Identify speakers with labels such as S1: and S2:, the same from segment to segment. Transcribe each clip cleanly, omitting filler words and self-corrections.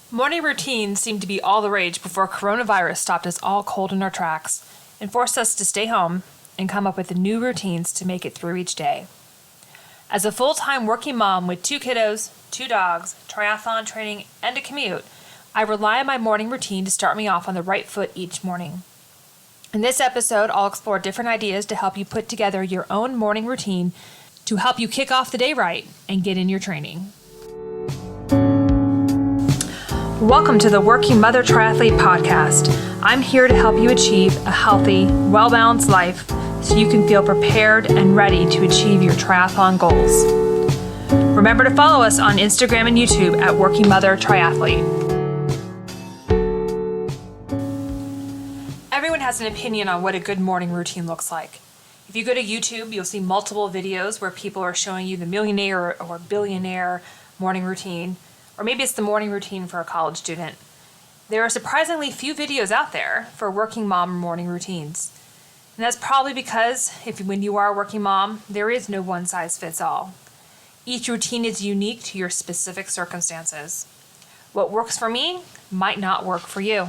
S1: Morning routines seemed to be all the rage before coronavirus stopped us all cold in our tracks and forced us to stay home and come up with new routines to make it through each day. As a full-time working mom with 2 kiddos, 2 dogs, triathlon training, and a commute, I rely on my morning routine to start me off on the right foot each morning. In this episode, I'll explore different ideas to help you put together your own morning routine to help you kick off the day right and get in your training. Welcome to the Working Mother Triathlete Podcast. I'm here to help you achieve a healthy, well-balanced life so you can feel prepared and ready to achieve your triathlon goals. Remember to follow us on Instagram and YouTube at Working Mother Triathlete. Everyone has an opinion on what a good morning routine looks like. If you go to YouTube, you'll see multiple videos where people are showing you the millionaire or billionaire morning routine. Or maybe it's the morning routine for a college student. There are surprisingly few videos out there for working mom morning routines. And that's probably because when you are a working mom, there is no one size fits all. Each routine is unique to your specific circumstances. What works for me might not work for you.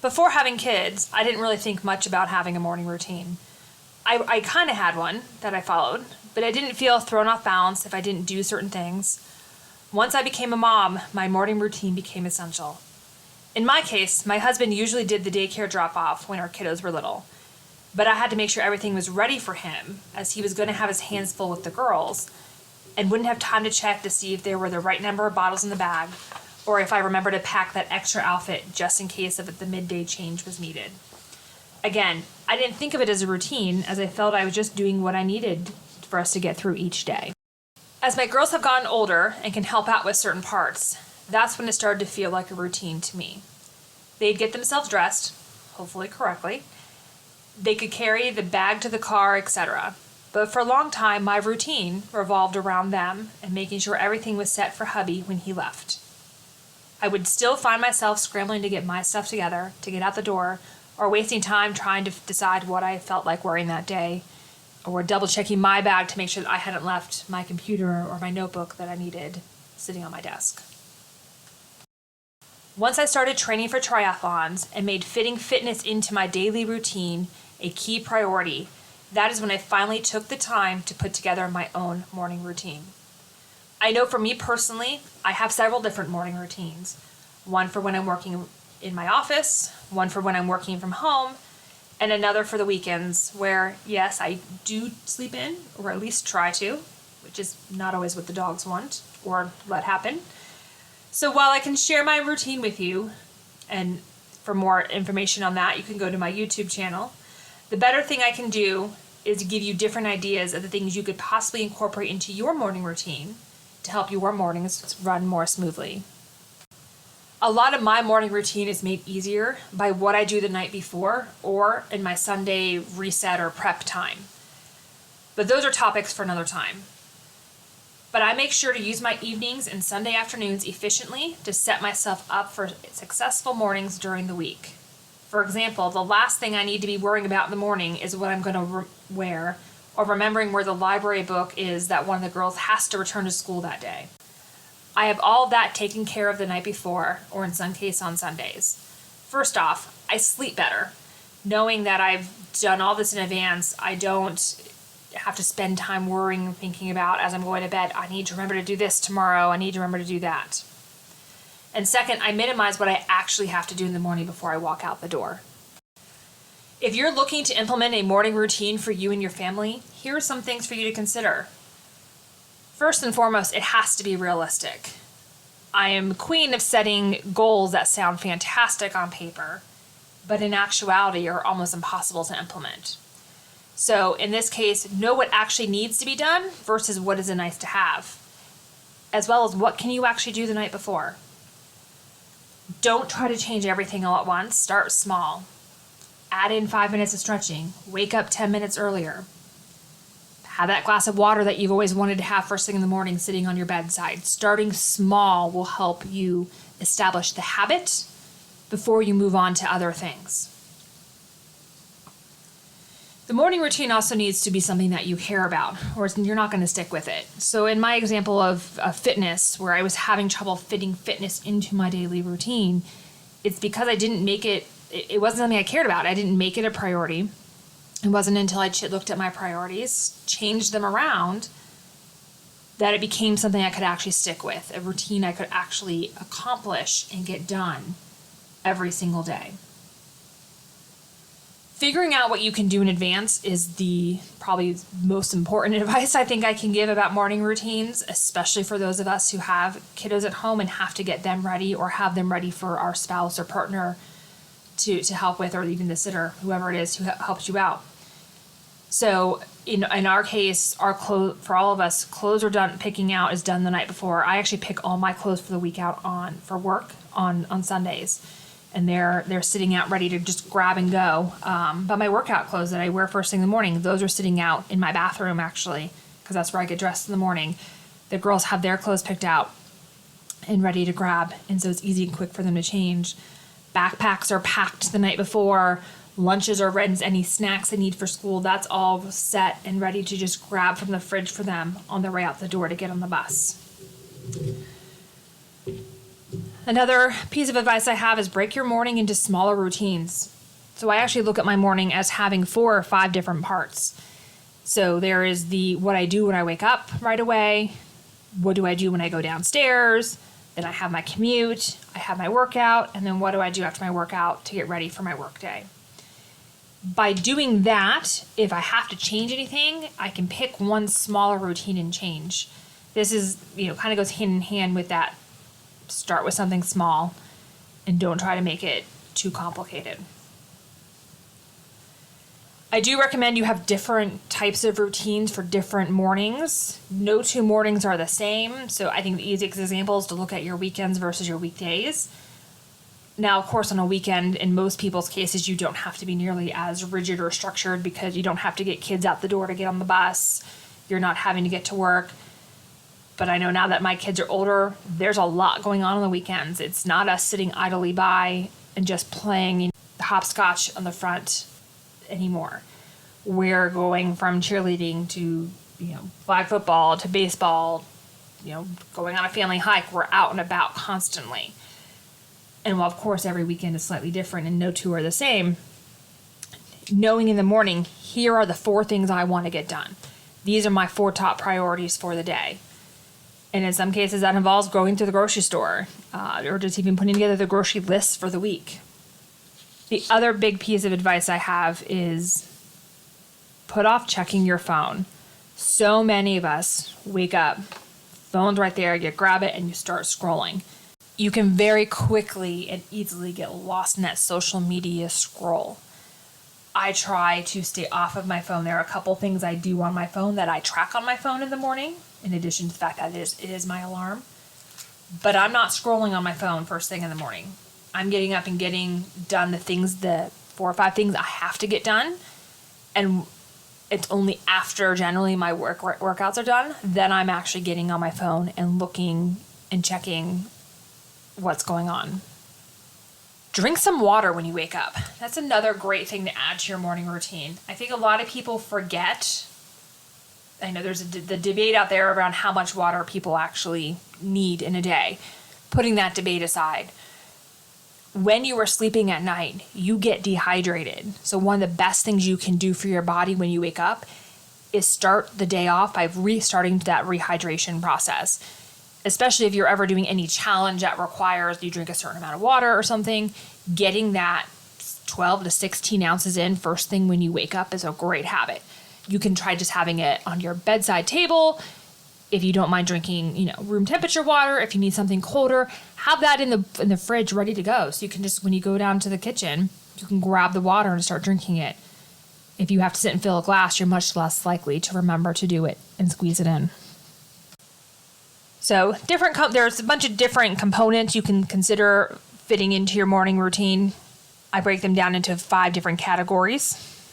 S1: Before having kids, I didn't really think much about having a morning routine. I kind of had one that I followed, but I didn't feel thrown off balance if I didn't do certain things. Once I became a mom, my morning routine became essential. In my case, my husband usually did the daycare drop-off when our kiddos were little, but I had to make sure everything was ready for him as he was going to have his hands full with the girls and wouldn't have time to check to see if there were the right number of bottles in the bag or if I remembered to pack that extra outfit just in case of the midday change was needed. Again, I didn't think of it as a routine as I felt I was just doing what I needed for us to get through each day. As my girls have gotten older and can help out with certain parts, that's when it started to feel like a routine to me. They'd get themselves dressed, hopefully correctly. They could carry the bag to the car, etc. But for a long time, my routine revolved around them and making sure everything was set for hubby when he left. I would still find myself scrambling to get my stuff together, to get out the door, or wasting time trying to decide what I felt like wearing that day, or double checking my bag to make sure that I hadn't left my computer or my notebook that I needed sitting on my desk. Once I started training for triathlons and made fitting fitness into my daily routine a key priority, that is when I finally took the time to put together my own morning routine. I know for me personally, I have several different morning routines. One for when I'm working in my office, one for when I'm working from home, and another for the weekends where, yes, I do sleep in, or at least try to, which is not always what the dogs want or let happen. So while I can share my routine with you, and for more information on that, you can go to my YouTube channel, the better thing I can do is give you different ideas of the things you could possibly incorporate into your morning routine to help your mornings run more smoothly. A lot of my morning routine is made easier by what I do the night before or in my Sunday reset or prep time. But those are topics for another time. But I make sure to use my evenings and Sunday afternoons efficiently to set myself up for successful mornings during the week. For example, the last thing I need to be worrying about in the morning is what I'm going to wear or remembering where the library book is that one of the girls has to return to school that day. I have all of that taken care of the night before, or in some case on Sundays. First off, I sleep better. Knowing that I've done all this in advance, I don't have to spend time worrying and thinking about as I'm going to bed, I need to remember to do this tomorrow, I need to remember to do that. And second, I minimize what I actually have to do in the morning before I walk out the door. If you're looking to implement a morning routine for you and your family, here are some things for you to consider. First and foremost, it has to be realistic. I am queen of setting goals that sound fantastic on paper, but in actuality are almost impossible to implement. So in this case, know what actually needs to be done versus what is a nice to have, as well as what can you actually do the night before. Don't try to change everything all at once. Start small. Add in 5 minutes of stretching. Wake up 10 minutes earlier. Have that glass of water that you've always wanted to have first thing in the morning sitting on your bedside. Starting small will help you establish the habit before you move on to other things. The morning routine also needs to be something that you care about, or you're not going to stick with it. So in my example of fitness, where I was having trouble fitting fitness into my daily routine, it's because I didn't make it, it wasn't something I cared about. I didn't make it a priority. It wasn't until I looked at my priorities, changed them around, that it became something I could actually stick with, a routine I could actually accomplish and get done every single day. Figuring out what you can do in advance is the probably most important advice I think I can give about morning routines, especially for those of us who have kiddos at home and have to get them ready or have them ready for our spouse or partner to help with, or even the sitter, whoever it is who helps you out. So in our case, our clothes, for all of us, clothes are done, picking out is done the night before. I actually pick all my clothes for the week out for work on Sundays. And they're sitting out ready to just grab and go. But my workout clothes that I wear first thing in the morning, those are sitting out in my bathroom actually, because that's where I get dressed in the morning. The girls have their clothes picked out and ready to grab, and so it's easy and quick for them to change. Backpacks are packed the night before. Lunches are ready. Any snacks they need for school, that's all set and ready to just grab from the fridge for them on their way out the door to get on the bus. Another piece of advice I have is break your morning into smaller routines. So I actually look at my morning as having 4 or 5 different parts. So there is what I do when I wake up right away. What do I do when I go downstairs? Then I have my commute, I have my workout, and then what do I do after my workout to get ready for my work day? By doing that, if I have to change anything, I can pick one smaller routine and change. This is, kind of goes hand in hand with that. Start with something small and don't try to make it too complicated. I do recommend you have different types of routines for different mornings. No 2 mornings are the same, so I think the easiest example is to look at your weekends versus your weekdays. Now, of course, on a weekend, in most people's cases, you don't have to be nearly as rigid or structured because you don't have to get kids out the door to get on the bus. You're not having to get to work. But I know now that my kids are older, there's a lot going on the weekends. It's not us sitting idly by and just playing hopscotch on the front anymore. We're going from cheerleading to, flag football to baseball, going on a family hike. We're out and about constantly. And while, of course, every weekend is slightly different and no 2 are the same, knowing in the morning, here are the 4 things I want to get done. These are my 4 top priorities for the day. And in some cases, that involves going to the grocery store or just even putting together the grocery list for the week. The other big piece of advice I have is put off checking your phone. So many of us wake up, phone's right there, you grab it and you start scrolling. You can very quickly and easily get lost in that social media scroll. I try to stay off of my phone. There are a couple things I do on my phone that I track on my phone in the morning, in addition to the fact that it is my alarm. But I'm not scrolling on my phone first thing in the morning. I'm getting up and getting done the 4 or 5 things I have to get done. And it's only after generally my workouts are done, then I'm actually getting on my phone and looking and checking what's going on. Drink some water when you wake up. That's another great thing to add to your morning routine. I think a lot of people forget. I know there's the debate out there around how much water people actually need in a day. Putting that debate aside, when you are sleeping at night, you get dehydrated. So one of the best things you can do for your body when you wake up is start the day off by restarting that rehydration process. Especially if you're ever doing any challenge that requires you drink a certain amount of water or something, getting that 12 to 16 ounces in first thing when you wake up is a great habit. You can try just having it on your bedside table. If you don't mind drinking, room temperature water, if you need something colder, have that in the fridge ready to go. So you can just, when you go down to the kitchen, you can grab the water and start drinking it. If you have to sit and fill a glass, you're much less likely to remember to do it and squeeze it in. So there's a bunch of different components you can consider fitting into your morning routine. I break them down into 5 different categories.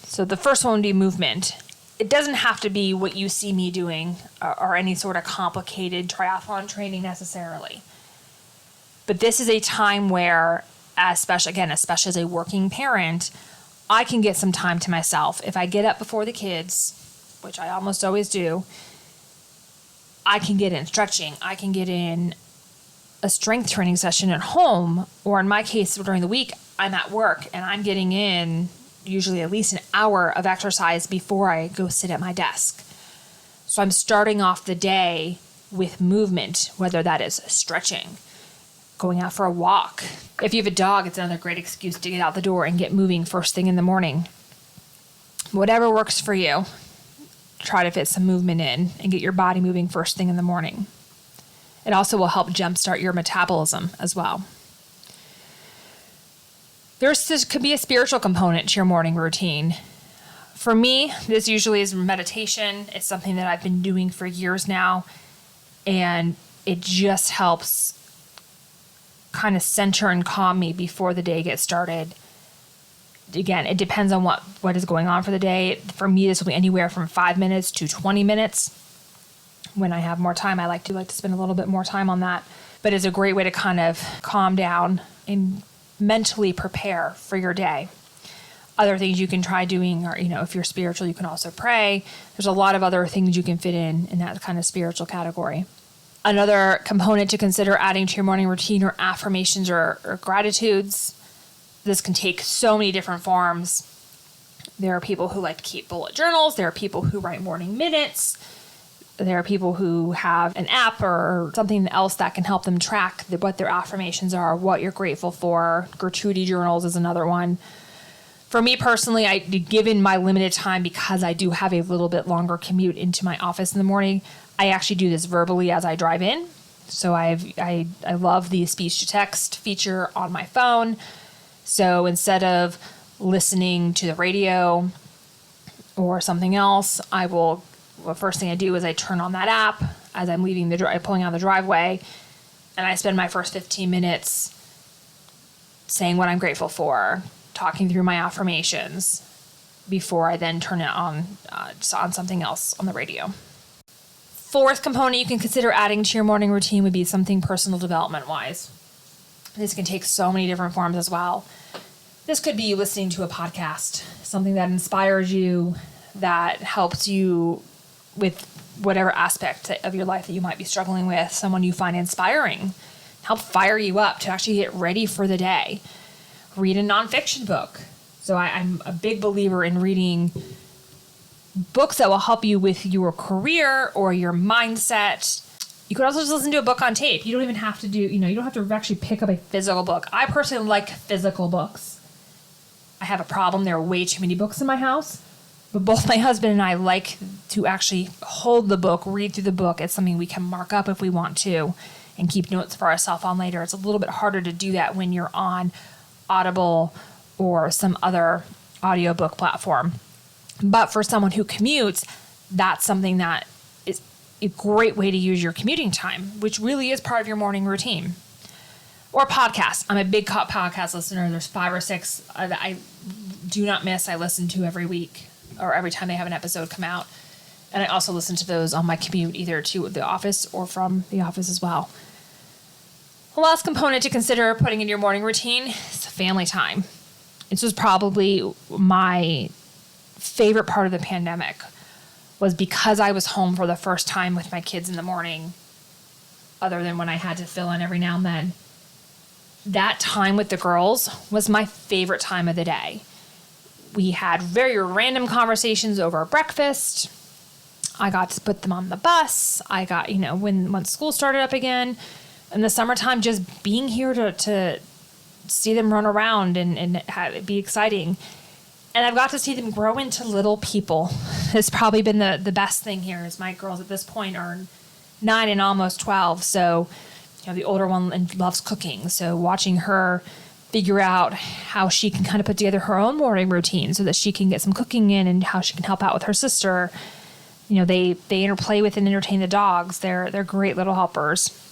S1: So the first one would be movement. It doesn't have to be what you see me doing or any sort of complicated triathlon training necessarily. But this is a time where, especially as a working parent, I can get some time to myself. If I get up before the kids, which I almost always do, I can get in stretching. I can get in a strength training session at home, or in my case, during the week, I'm at work and I'm getting in usually at least an hour of exercise before I go sit at my desk. So I'm starting off the day with movement, whether that is stretching, going out for a walk. If you have a dog, it's another great excuse to get out the door and get moving first thing in the morning. Whatever works for you, try to fit some movement in and get your body moving first thing in the morning. It also will help jumpstart your metabolism as well. This could be a spiritual component to your morning routine. For me, this usually is meditation. It's something that I've been doing for years now, and it just helps kind of center and calm me before the day gets started. Again, it depends on what is going on for the day. For me, this will be anywhere from 5 minutes to 20 minutes. When I have more time, I like to spend a little bit more time on that. But it's a great way to kind of calm down and mentally prepare for your day. Other things you can try doing are, if you're spiritual, you can also pray. There's a lot of other things you can fit in that kind of spiritual category. Another component to consider adding to your morning routine are affirmations or gratitudes. This can take so many different forms. There are people who like to keep bullet journals. There are people who write morning minutes. There are people who have an app or something else that can help them track what their affirmations are, what you're grateful for. Gratuity journals is another one. For me personally, given my limited time, because I do have a little bit longer commute into my office in the morning, I actually do this verbally as I drive in. So I love the speech to text feature on my phone. So instead of listening to the radio or something else, first thing I do is I turn on that app as I'm pulling out of the driveway, and I spend my first 15 minutes saying what I'm grateful for, talking through my affirmations before I then turn it on something else on the radio. Fourth component you can consider adding to your morning routine would be something personal development wise. This can take so many different forms as well. This could be listening to a podcast, something that inspires you, that helps you with whatever aspect of your life that you might be struggling with, someone you find inspiring, help fire you up to actually get ready for the day. Read a nonfiction book. So I'm a big believer in reading books that will help you with your career or your mindset. You could also just listen to a book on tape. You don't even have to you don't have to actually pick up a physical book. I personally like physical books. I have a problem. There are way too many books in my house. But both my husband and I like to actually hold the book, read through the book. It's something we can mark up if we want to and keep notes for ourselves on later. It's a little bit harder to do that when you're on Audible or some other audiobook platform. But for someone who commutes, that's something that is a great way to use your commuting time, which really is part of your morning routine. Or podcasts. I'm a big podcast listener. There's 5 or 6 that I do not miss. I listen to every week or every time they have an episode come out. And I also listen to those on my commute, either to the office or from the office as well. The last component to consider putting in your morning routine is family time. This was probably my favorite part of the pandemic, was because I was home for the first time with my kids in the morning, other than when I had to fill in every now and then. That time with the girls was my favorite time of the day. We had very random conversations over breakfast. I got to put them on the bus. I got, when school started up again, in the summertime, just being here to see them run around and have it be exciting. And I've got to see them grow into little people. Has probably been the best thing here, is my girls at this point are 9 and almost 12. So, the older one loves cooking. So watching her figure out how she can kind of put together her own morning routine so that she can get some cooking in, and how she can help out with her sister. They interplay with and entertain the dogs. They're great little helpers.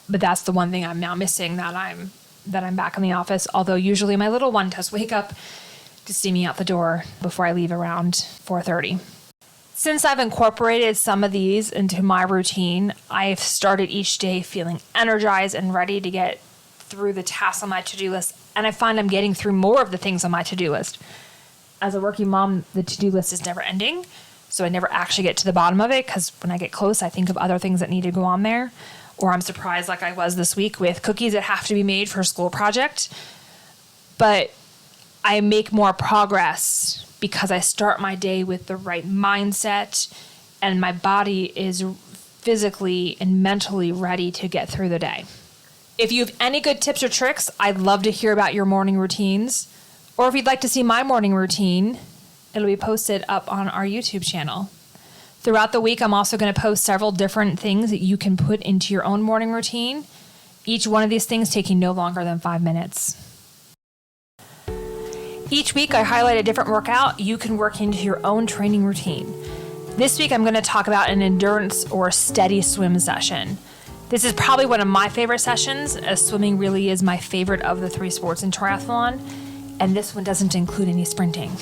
S1: But that's the one thing I'm now missing, that I'm back in the office. Although usually my little one does wake up to see me out the door before I leave around 4:30. Since I've incorporated some of these into my routine, I've started each day feeling energized and ready to get through the tasks on my to-do list And I find I'm getting through more of the things on my to-do list. As a working mom, the to-do list is never ending. So I never actually get to the bottom of it because when I get close, I think of other things that need to go on there. Or I'm surprised like I was this week with cookies that have to be made for a school project. But I make more progress because I start my day with the right mindset and my body is physically and mentally ready to get through the day. If you have any good tips or tricks, I'd love to hear about your morning routines. Or if you'd like to see my morning routine, it'll be posted up on our YouTube channel. Throughout the week, I'm also going to post several different things that you can put into your own morning routine. Each one of these things taking no longer than 5 minutes. Each week, I highlight a different workout you can work into your own training routine. This week, I'm going to talk about an endurance or steady swim session. This is probably one of my favorite sessions, as swimming really is my favorite of the 3 sports in triathlon, and this one doesn't include any sprinting.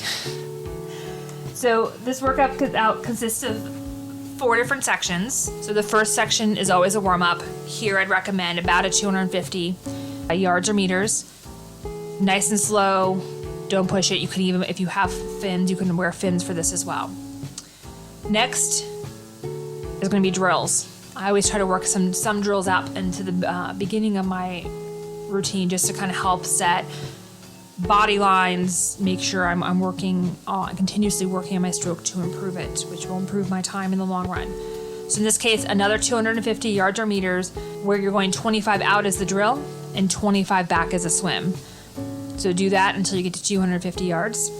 S1: So this workout consists of 4 different sections. So the first section is always a warm-up. Here I'd recommend about a 250 yards or meters. Nice and slow, don't push it. You can even, if you have fins, you can wear fins for this as well. Next is going to be drills. I always try to work some drills out into the beginning of my routine just to kind of help set body lines, make sure I'm working on, continuously working on my stroke to improve it, which will improve my time in the long run. So in this case, another 250 yards or meters where you're going 25 out as the drill and 25 back as a swim. So do that until you get to 250 yards.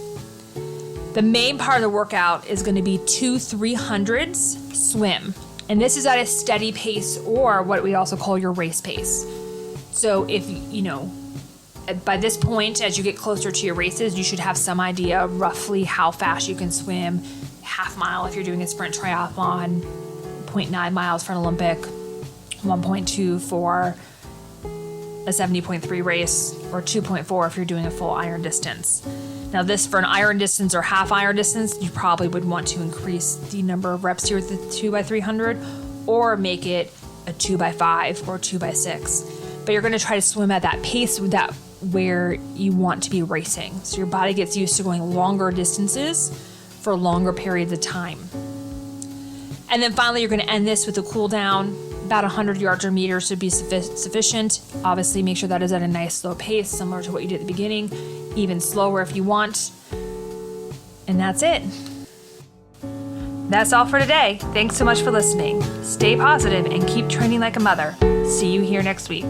S1: The main part of the workout is going to be 2 300s swim. And this is at a steady pace, or what we also call your race pace. So if, by this point, as you get closer to your races, you should have some idea roughly how fast you can swim. Half mile if you're doing a sprint triathlon, 0.9 miles for an Olympic, 1.2 for a 70.3 race, or 2.4 if you're doing a full iron distance. Now this, for an iron distance or half iron distance, you probably would want to increase the number of reps here with the 2x300 or make it a 2x5 or 2x6. But you're going to try to swim at that pace with that where you want to be racing. So your body gets used to going longer distances for longer periods of time. And then finally, you're going to end this with a cool down. About 100 yards or meters should be sufficient. Obviously, make sure that is at a nice slow pace, similar to what you did at the beginning. Even slower if you want. And that's it. That's all for today. Thanks so much for listening. Stay positive and keep training like a mother. See you here next week.